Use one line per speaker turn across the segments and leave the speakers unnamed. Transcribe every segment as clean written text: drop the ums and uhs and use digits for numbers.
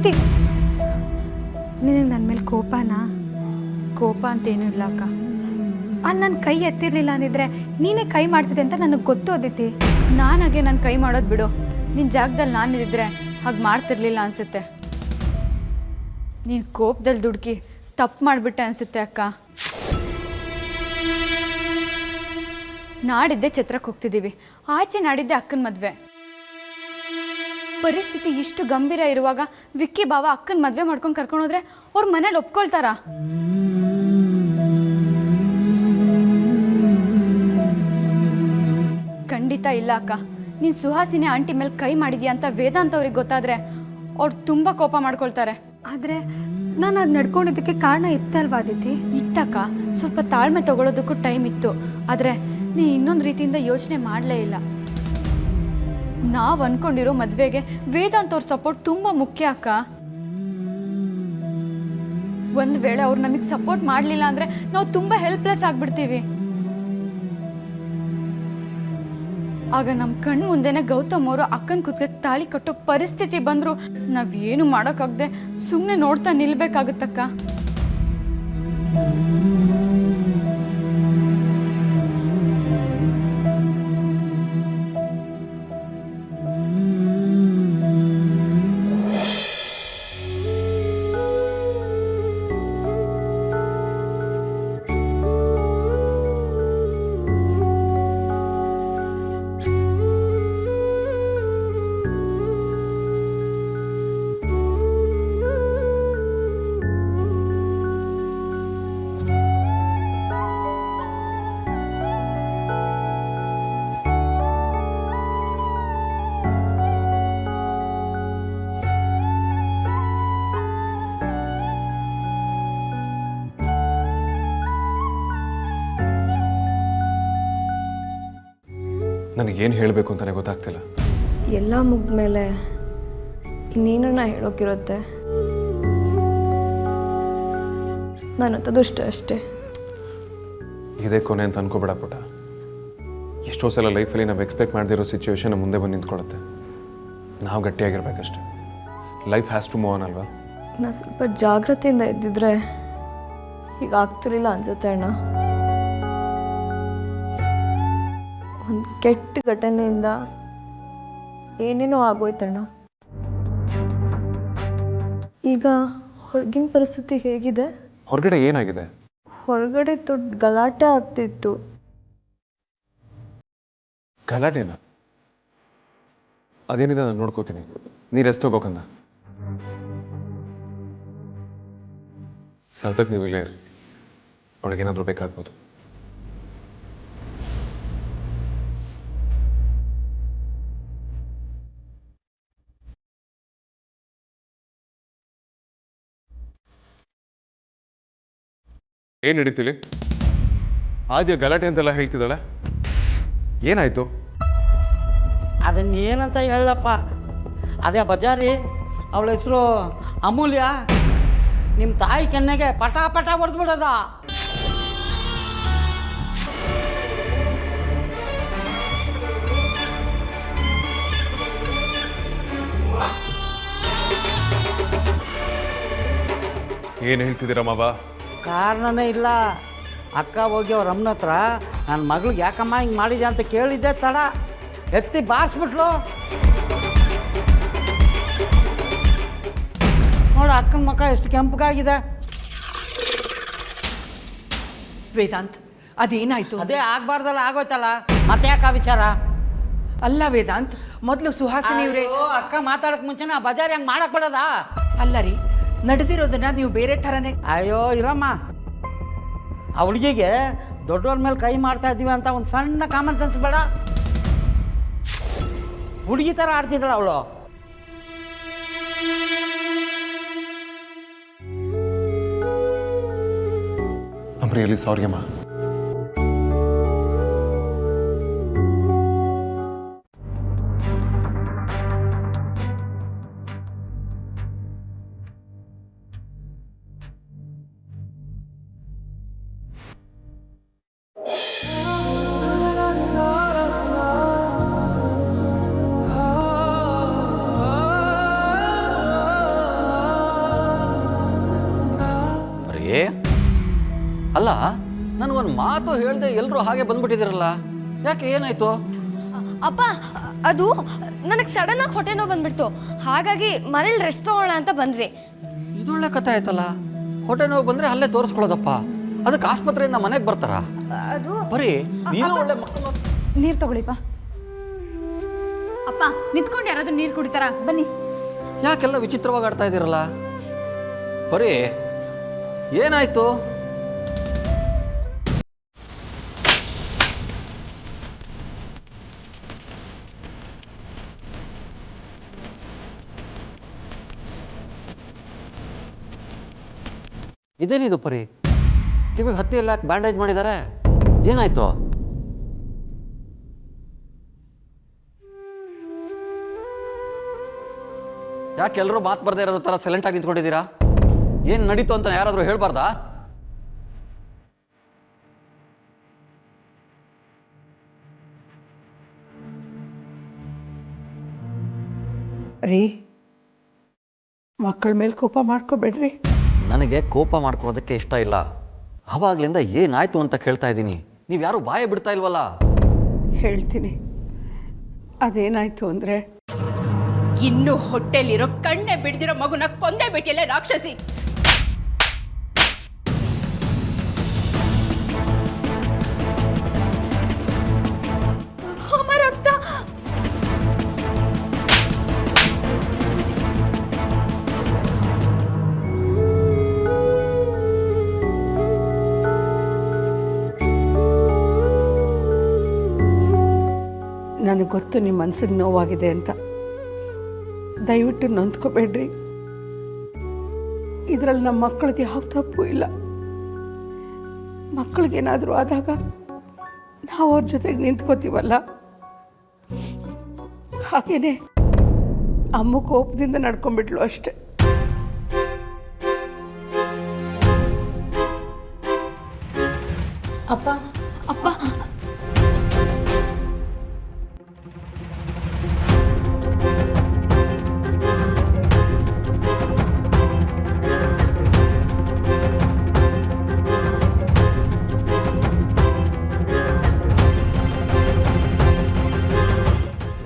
ಪ್ರೀತಿ, ನಿನಗೆ ನನ್ನ ಮೇಲೆ ಕೋಪನಾ?
ಕೋಪ ಅಂತೇನೂ ಇಲ್ಲ ಅಕ್ಕ.
ಅಲ್ಲಿ ನನ್ನ ಕೈ ಎತ್ತಿರಲಿಲ್ಲ ಅಂದಿದ್ರೆ ನೀನೇ ಕೈ ಮಾಡ್ತಿದ್ದೆ ಅಂತ ನನಗೆ ಗೊತ್ತೋದಿತಿ.
ನಾನಾಗೆ ನನ್ನ ಕೈ ಮಾಡೋದು ಬಿಡು. ನಿನ್ನ ಜಾಗದಲ್ಲಿ ನಾನಿದ್ದರೆ ಹಾಗೆ ಮಾಡ್ತಿರ್ಲಿಲ್ಲ ಅನಿಸುತ್ತೆ. ನೀನು ಕೋಪದಲ್ಲಿ ದುಡುಕಿ ತಪ್ಪು ಮಾಡಿಬಿಟ್ಟೆ ಅನಿಸುತ್ತೆ ಅಕ್ಕ. ನಾಡಿದ್ದೆ ಛತ್ರಕ್ಕೆ ಹೋಗ್ತಿದ್ದೀವಿ, ಆಚೆ ನಾಡಿದ್ದೆ ಅಕ್ಕನ ಮದುವೆ. ಪರಿಸ್ಥಿತಿ ಇಷ್ಟು ಗಂಭೀರ ಇರುವಾಗ ವಿಕ್ಕಿ ಬಾವ ಅಕ್ಕನ ಮದುವೆ ಮಾಡ್ಕೊಂಡು ಕರ್ಕೊಂಡೋದ್ರೆ ಅವ್ರ ಮನೇಲಿ ಒಪ್ಕೊಳ್ತಾರ? ಖಂಡಿತ ಇಲ್ಲ ಅಕ್ಕ. ನೀನು ಸುಹಾಸಿನಿ ಆಂಟಿ ಮೇಲೆ ಕೈ ಮಾಡಿದ್ಯಾ ಅಂತ ವೇದಾಂತ್ ಅವ್ರಿಗೆ ಗೊತ್ತಾದರೆ ಅವ್ರು ತುಂಬ ಕೋಪ ಮಾಡ್ಕೊಳ್ತಾರೆ.
ಆದರೆ ನಾನು ಅದು ನಡ್ಕೊಂಡಿದ್ದಕ್ಕೆ ಕಾರಣ ಇತ್ತಲ್ವಾ ಅದಿತಿ?
ಇತ್ತಕ್ಕ, ಸ್ವಲ್ಪ ತಾಳ್ಮೆ ತಗೊಳ್ಳೋದಕ್ಕೂ ಟೈಮ್ ಇತ್ತು. ಆದರೆ ನೀನು ಇನ್ನೊಂದು ರೀತಿಯಿಂದ ಯೋಚನೆ ಮಾಡಲೇ ಇಲ್ಲ. ನಾವು ಅಂದ್ಕೊಂಡಿರೋ ಮದುವೆಗೆ ವೇದಾಂತ್ ಅವ್ರ ಸಪೋರ್ಟ್ ತುಂಬ ಮುಖ್ಯ ಅಕ್ಕ. ಒಂದು ವೇಳೆ ಅವ್ರು ನಮಗೆ ಸಪೋರ್ಟ್ ಮಾಡಲಿಲ್ಲ ಅಂದರೆ ನಾವು ತುಂಬ ಹೆಲ್ಪ್ಲೆಸ್ ಆಗಿಬಿಡ್ತೀವಿ. ಆಗ ನಮ್ಮ ಕಣ್ಣು ಮುಂದೆನೇ ಗೌತಮ್ ಅವರು ಅಕ್ಕನ ಕುತ್ತಿಗೆ ತಾಳಿ ಕಟ್ಟೋ ಪರಿಸ್ಥಿತಿ ಬಂದರೂ ನಾವೇನು ಮಾಡೋಕ್ಕಾಗದೆ ಸುಮ್ಮನೆ ನೋಡ್ತಾ ನಿಲ್ಬೇಕಾಗುತ್ತಕ್ಕ.
ನನಗೇನು ಹೇಳಬೇಕು ಅಂತಲೇ ಗೊತ್ತಾಗ್ತಿಲ್ಲ.
ಎಲ್ಲ ಮುಗಿದ್ಮೇಲೆ ಇನ್ನೇನನ್ನ ಹೇಳೋಕ್ಕಿರುತ್ತೆ. ನಾನು ಅಂತದಷ್ಟು ಅಷ್ಟೇ.
ಇದೇ ಕೊನೆ ಅಂತ ಅನ್ಕೋಬೇಡ ಪುಟ. ಎಷ್ಟೋ ಸಲ ಲೈಫಲ್ಲಿ ನಾವು ಎಕ್ಸ್ಪೆಕ್ಟ್ ಮಾಡದಿರೋ ಸಿಚುವೇಶನ್ ಮುಂದೆ ಬಂದು ನಿಂತ್ಕೊಳ್ಳುತ್ತೆ. ನಾವು ಗಟ್ಟಿಯಾಗಿರ್ಬೇಕಷ್ಟೆ. Life has to move on ಅಲ್ವಾ?
ನಾನು ಸ್ವಲ್ಪ ಜಾಗ್ರತೆಯಿಂದ ಇದ್ದಿದ್ರೆ ಈಗ ಆಗ್ತಿರ್ಲಿಲ್ಲ ಅನ್ಸುತ್ತೆ ಅಣ್ಣ. ಒಂದು ಕೆಟ್ಟ ಘಟನೆಯಿಂದ ಏನೇನೋ ಆಗೋಯ್ತಣ್ಣ. ಈಗ ಹೊರಗಿನ ಪರಿಸ್ಥಿತಿ ಹೇಗಿದೆ?
ಹೊರಗಡೆ ಏನಾಗಿದೆ?
ಹೊರಗಡೆ ದೊಡ್ಡ ಗಲಾಟೆ ಆಗ್ತಿತ್ತು.
ಗಲಾಟೆನಾ? ಅದೇನಿದೆ ನಾನು ನೋಡ್ಕೋತೀನಿ. ನೀರು ಎಷ್ಟು ಹೋಗೋಕಂದ ಸಾರ್ಥಕ್, ನೀವು ಇಲ್ಲೇ ಇರಿ. ಅವಳಿಗೇನಾದರೂ ಬೇಕಾಗ್ಬೋದು. ಏನು ನಡೀತಿಲಿ? ಆದ್ಯ ಗಲಾಟೆ ಅಂತೆಲ್ಲ ಹೇಳ್ತಿದ್ದಾಳೆ, ಏನಾಯ್ತು?
ಅದನ್ನ ಏನಂತ ಹೇಳಪ್ಪ. ಅದೇ ಬಜಾರಿ, ಅವಳ ಹೆಸರು ಅಮೂಲ್ಯ. ನಿಮ್ಮ ತಾಯಿ ಕೆನ್ನೆಗೆ ಪಟ ಪಟ ಹೊಡೆದ್ಬಿಡೋದ.
ಏನು ಹೇಳ್ತಿದ್ದೀರಾ ಮಾವ?
ಕಾರಣನೇ ಇಲ್ಲ. ಅಕ್ಕ ಹೋಗಿ ಅವ್ರ ಅಮ್ಮನ ಹತ್ರ ನನ್ನ ಮಗಳಿಗೆ ಯಾಕಮ್ಮ ಹಿಂಗೆ ಮಾಡಿದೆ ಅಂತ ಕೇಳಿದ್ದೆ. ತಡ ಎತ್ತಿ ಬಾರಿಸ್ಬಿಟ್ಲು. ನೋಡು ಅಕ್ಕನ ಮುಖ ಎಷ್ಟು ಕೆಂಪಗಾಗಿದೆ.
ವೇದಾಂತ್, ಅದೇನಾಯ್ತು?
ಅದೇ ಆಗ್ಬಾರ್ದಲ್ಲ, ಆಗೋಯ್ತಲ್ಲ. ಮತ್ತೆ ಯಾಕೆ ಆ ವಿಚಾರ?
ಅಲ್ಲ ವೇದಾಂತ್, ಮೊದಲು ಸುಹಾಸಿನಿ ಇವರೇ.
ಅಕ್ಕ ಮಾತಾಡೋಕೆ ಮುಂಚೆನ ಆ ಬಜಾರ್ ಹೆಂಗೆ ಮಾಡಕ್ಕೆ ಬಿಡೋದ?
ಅಲ್ಲ ರೀ, ನಡೆದಿರೋದನ್ನ ನೀವು ಬೇರೆ ಥರನೇ.
ಅಯ್ಯೋ ಇರಮ್ಮ, ಆ ಹುಡುಗಿಗೆ ದೊಡ್ಡವ್ರ ಮೇಲೆ ಕೈ ಮಾಡ್ತಾ ಇದ್ದೀವಿ ಅಂತ ಒಂದು ಸಣ್ಣ ಕಾಮನ್ ಸೆನ್ಸ್ ಬೇಡ? ಹುಡುಗಿ ಥರ ಆಡ್ತಿದ್ದಳ ಅವಳು.
I'm really sorry, ಅಮ್ಮ.
ಅಲ್ಲ ನನಗೊಂದು ಮಾತು ಹೇಳ್ದೆ ಎಲ್ಲರೂ ಹಾಗೆ ಬಂದ್ಬಿಟ್ಟಿದ್ದೀರಲ್ಲ, ಯಾಕೆ ಏನಾಯ್ತು?
ಅಪ್ಪ ಅದು ನನಗೆ ಸಡನ್ನಾಗಿ ಹೊಟ್ಟೆ ನೋವು ಬಂದ್ಬಿಡ್ತು, ಹಾಗಾಗಿ ಮನೇಲಿ ರೆಸ್ಟ್ ತಗೊಳ್ಳೋಣ ಅಂತ ಬಂದ್ವಿ.
ಇದೊಳ್ಳೆ ಕಥೆ ಆಯ್ತಲ್ಲ. ಹೊಟ್ಟೆ ನೋವು ಬಂದರೆ ಅಲ್ಲೇ ತೋರಿಸ್ಕೊಳ್ಳೋದಪ್ಪ, ಅದಕ್ಕೆ ಆಸ್ಪತ್ರೆಯಿಂದ ಮನೆಗೆ ಬರ್ತಾರಾ?
ಅದು
ಬರೀ ನೀನು ಒಳ್ಳೆ ಮಕ್ಕಳು.
ನೀರು ತಗೊಳ್ಳಿಪ್ಪ. ಅಪ್ಪ ನಿಂತ್ಕೊಂಡು ಯಾರಾದ್ರೂ ನೀರು ಕುಡಿತಾರಾ? ಬನ್ನಿ.
ಯಾಕೆಲ್ಲ ವಿಚಿತ್ರವಾಗಿ ಆಡ್ತಾ ಇದ್ದೀರಲ್ಲ? ಬರೀ ಏನಾಯ್ತು? ಇದೇನಿದು ಪರಿ, ಕಿವಿಗೆ ಹತ್ತಿ ಎಲ್ಲ ಬ್ಯಾಂಡೇಜ್ ಮಾಡಿದ್ದಾರೆ, ಏನಾಯ್ತು? ಯಾಕೆ ಎಲ್ಲರೂ ಮಾತು ಬರ್ದೇ ಇರೋ ಥರ ಸೈಲೆಂಟಾಗಿ ನಿಂತ್ಕೊಂಡಿದ್ದೀರಾ? ಏನು ನಡೀತು ಅಂತ ಯಾರಾದರೂ ಹೇಳ್ಬಾರ್ದಾ?
ರೀ, ಮಕ್ಕಳ ಮೇಲೆ ಕೋಪ ಮಾಡ್ಕೋಬೇಡ್ರಿ.
ನನಗೆ ಕೋಪ ಮಾಡ್ಕೊಳ್ಳೋದಕ್ಕೆ ಇಷ್ಟ ಇಲ್ಲ. ಆವಾಗಲಿಂದ ಏನಾಯ್ತು ಅಂತ ಕೇಳ್ತಾ ಇದ್ದೀನಿ, ನೀವು ಯಾರೂ ಬಾಯ ಬಿಡ್ತಾ ಇಲ್ವಲ್ಲ?
ಹೇಳ್ತೀನಿ. ಅದೇನಾಯ್ತು ಅಂದರೆ,
ಇನ್ನು ಹೊಟ್ಟೆಲಿರೋ ಕಣ್ಣೆ ಬಿಡ್ದಿರೋ ಮಗುನ ಕೊಂದೇ ಬಿಟ್ಟಿಲ್ಲ ರಾಕ್ಷಸಿ.
ನನಗೆ ಗೊತ್ತು ನಿಮ್ಮ ಮನ್ಸಿಗೆ ನೋವಾಗಿದೆ ಅಂತ. ದಯವಿಟ್ಟು ನೊಂದ್ಕೋಬೇಡ್ರಿ. ಇದರಲ್ಲಿ ನಮ್ಮ ಮಕ್ಕಳದ್ದು ಯಾವ ತಪ್ಪು ಇಲ್ಲ. ಮಕ್ಕಳಿಗೇನಾದರೂ ಆದಾಗ ನಾವು ಅವ್ರ ಜೊತೆಗೆ ನಿಂತ್ಕೋತೀವಲ್ಲ, ಹಾಗೇನೆ ಅಮ್ಮ ಕೋಪದಿಂದ ನಡ್ಕೊಂಡ್ಬಿಟ್ಲು ಅಷ್ಟೆ.
ಅಪ್ಪ ಅಪ್ಪ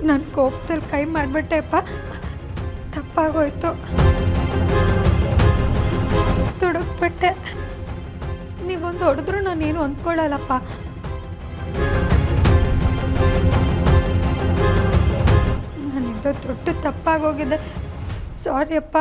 ನಾನು ಕೋಪದಲ್ಲಿ ಕೈ ಮಾಡಿಬಿಟ್ಟೆಪ್ಪ, ತಪ್ಪಾಗೋಯ್ತು. ತುಡುಕ್ಬಿಟ್ಟೆ. ನೀವೊಂದು ಹೊಡೆದ್ರು ನಾನೇನು ಅಂದ್ಕೊಳ್ಳಲ್ಲಪ್ಪ. ನನ್ನಿಂದ ದೊಡ್ಡ ತಪ್ಪಾಗೋಗಿದೆ. ಸಾರಿ ಅಪ್ಪ.